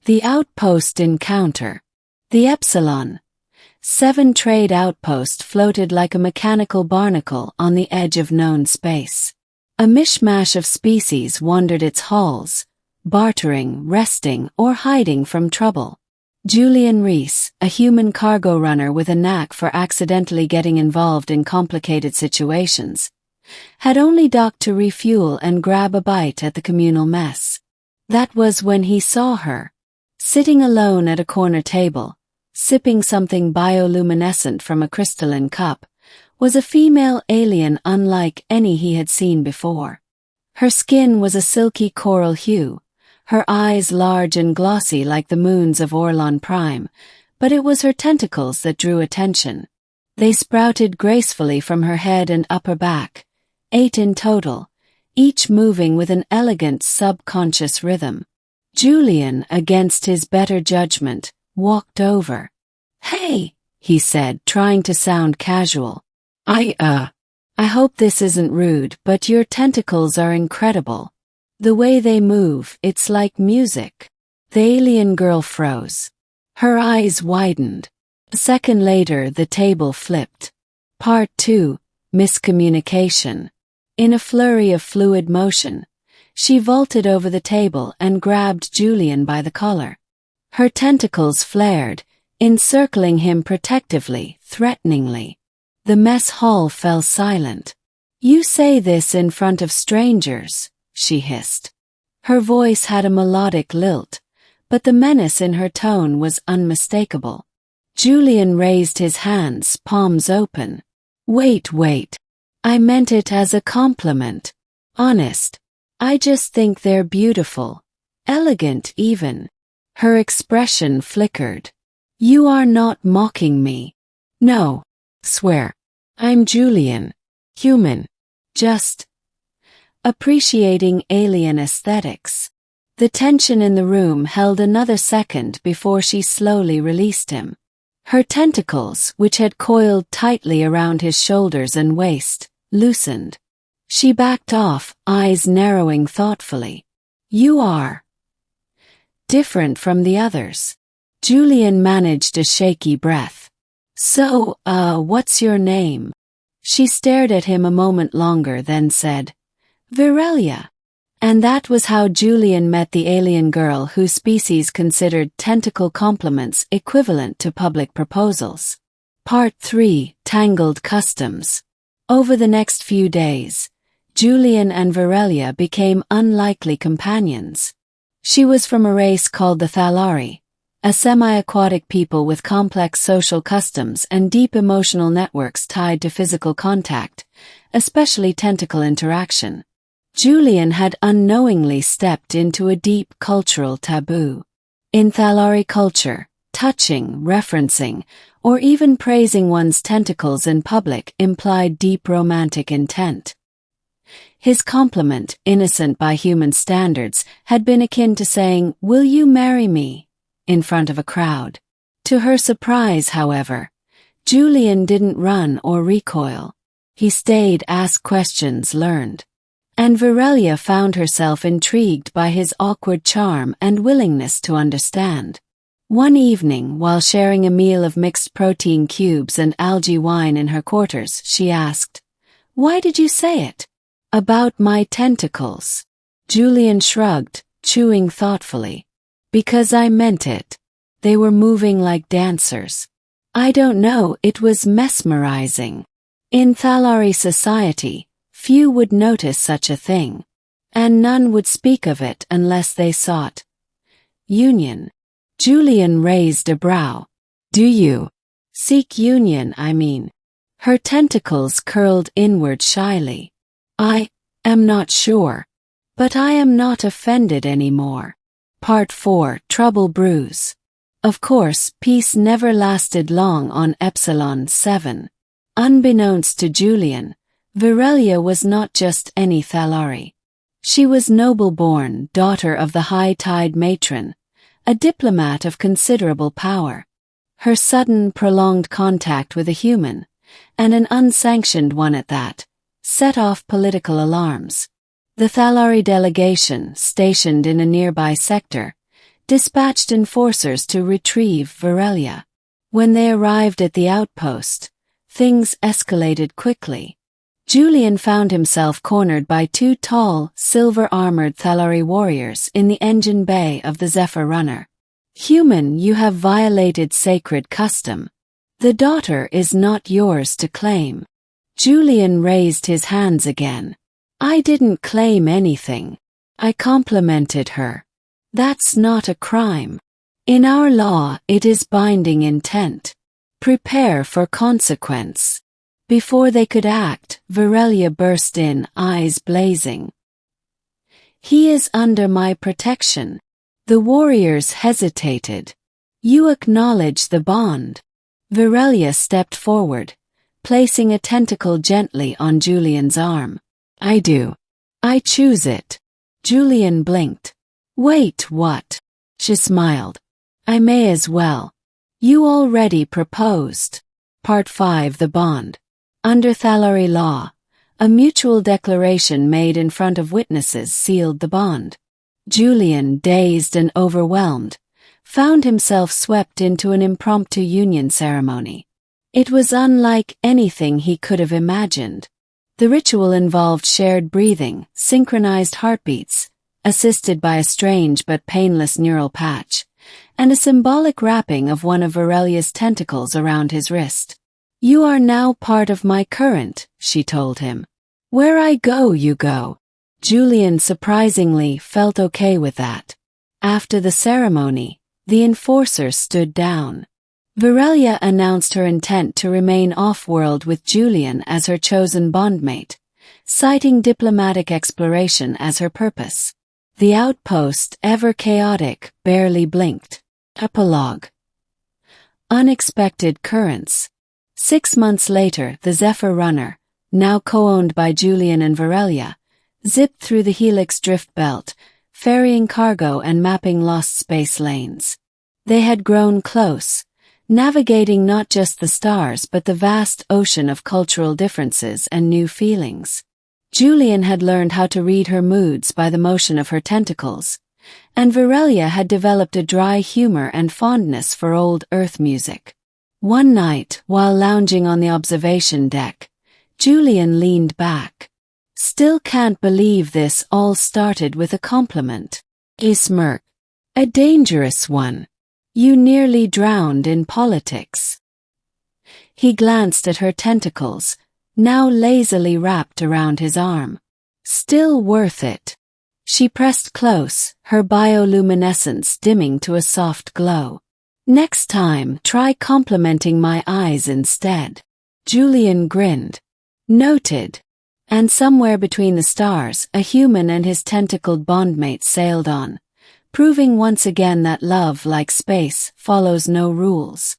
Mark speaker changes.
Speaker 1: The Outpost Encounter. The Epsilon 7 trade outpost floated like a mechanical barnacle on the edge of known space. A mishmash of species wandered its halls, bartering, resting, or hiding from trouble. Julian Reese, a human cargo runner with a knack for accidentally getting involved in complicated situations, had only docked to refuel and grab a bite at the communal mess. That was when he saw her, sitting alone at a corner table, sipping something bioluminescent from a crystalline cup, was a female alien unlike any he had seen before. Her skin was a silky coral hue, her eyes large and glossy like the moons of Orlon Prime, but it was her tentacles that drew attention. They sprouted gracefully from her head and upper back, 8 in total, each moving with an elegant subconscious rhythm. Julian, against his better judgment, walked over. "Hey," he said, trying to sound casual. I hope this isn't rude, but your tentacles are incredible. The way they move, it's like music." The alien girl froze. Her eyes widened. A second later, the table flipped. Part 2, Miscommunication. In a flurry of fluid motion, she vaulted over the table and grabbed Julian by the collar. Her tentacles flared, encircling him protectively, threateningly. The mess hall fell silent. "You say this in front of strangers," she hissed. Her voice had a melodic lilt, but the menace in her tone was unmistakable. Julian raised his hands, palms open. Wait. I meant it as a compliment. Honest. I just think they're beautiful. Elegant even." Her expression flickered. "You are not mocking me." "No. Swear. I'm Julian. Human. Just appreciating alien aesthetics." The tension in the room held another second before she slowly released him. Her tentacles, which had coiled tightly around his shoulders and waist, loosened. She backed off, eyes narrowing thoughtfully. "You are different from the others." Julian managed a shaky breath. "So, what's your name?" She stared at him a moment longer, then said, "Virelia." And that was how Julian met the alien girl whose species considered tentacle compliments equivalent to public proposals. Part 3, Tangled Customs. Over the next few days, Julian and Virelia became unlikely companions. She was from a race called the Thalari, a semi-aquatic people with complex social customs and deep emotional networks tied to physical contact, especially tentacle interaction. Julian had unknowingly stepped into a deep cultural taboo. In Thalari culture, touching, referencing, or even praising one's tentacles in public implied deep romantic intent. His compliment, innocent by human standards, had been akin to saying, "Will you marry me?" in front of a crowd. To her surprise, however, Julian didn't run or recoil. He stayed, asked questions, learned. And Virelia found herself intrigued by his awkward charm and willingness to understand. One evening, while sharing a meal of mixed protein cubes and algae wine in her quarters, she asked, "Why did you say it?" "About my tentacles." Julian shrugged, chewing thoughtfully. "Because I meant it. They were moving like dancers. I don't know, it was mesmerizing." In Thalari society, few would notice such a thing, and none would speak of it unless they sought union. Julian raised a brow. "Do you seek union, I mean?" Her tentacles curled inward shyly. "I am not sure, but I am not offended anymore." Part 4, Trouble Brews. Of course, peace never lasted long on Epsilon 7. Unbeknownst to Julian, Virelia was not just any Thalari. She was noble-born, daughter of the high-tide matron, a diplomat of considerable power. Her sudden, prolonged contact with a human, and an unsanctioned one at that, set off political alarms. The Thalari delegation, stationed in a nearby sector, dispatched enforcers to retrieve Virelia. When they arrived at the outpost, things escalated quickly. Julian found himself cornered by two tall, silver-armored Thalari warriors in the engine bay of the Zephyr Runner. "Human, you have violated sacred custom. The daughter is not yours to claim." Julian raised his hands again. "I didn't claim anything. I complimented her. That's not a crime. In our law, it is binding intent. Prepare for consequence." Before they could act, Virelia burst in, eyes blazing. "He is under my protection." The warriors hesitated. "You acknowledge the bond." Virelia stepped forward, placing a tentacle gently on Julian's arm. "I do. I choose it." Julian blinked. "Wait, what?" She smiled. "I may as well. You already proposed." Part 5. The Bond. Under Thalari law, a mutual declaration made in front of witnesses sealed the bond. Julian, dazed and overwhelmed, found himself swept into an impromptu union ceremony. It was unlike anything he could have imagined. The ritual involved shared breathing, synchronized heartbeats, assisted by a strange but painless neural patch, and a symbolic wrapping of one of Virelia's tentacles around his wrist. "You are now part of my current," she told him. "Where I go, you go." Julian surprisingly felt okay with that. After the ceremony, the enforcer stood down. Virelia announced her intent to remain off-world with Julian as her chosen bondmate, citing diplomatic exploration as her purpose. The outpost, ever chaotic, barely blinked. Epilogue. Unexpected currents. 6 months later, the Zephyr Runner, now co-owned by Julian and Virelia, zipped through the Helix drift belt, ferrying cargo and mapping lost space lanes. They had grown close, navigating not just the stars but the vast ocean of cultural differences and new feelings. Julian had learned how to read her moods by the motion of her tentacles, and Virelia had developed a dry humor and fondness for old Earth music. One night, while lounging on the observation deck, Julian leaned back. "Still can't believe this all started with a compliment." A smirk. "A dangerous one. You nearly drowned in politics." He glanced at her tentacles, now lazily wrapped around his arm. "Still worth it." She pressed close, her bioluminescence dimming to a soft glow. "Next time, try complimenting my eyes instead." Julian grinned. "Noted." And somewhere between the stars, a human and his tentacled bondmate sailed on, proving once again that love, like space, follows no rules.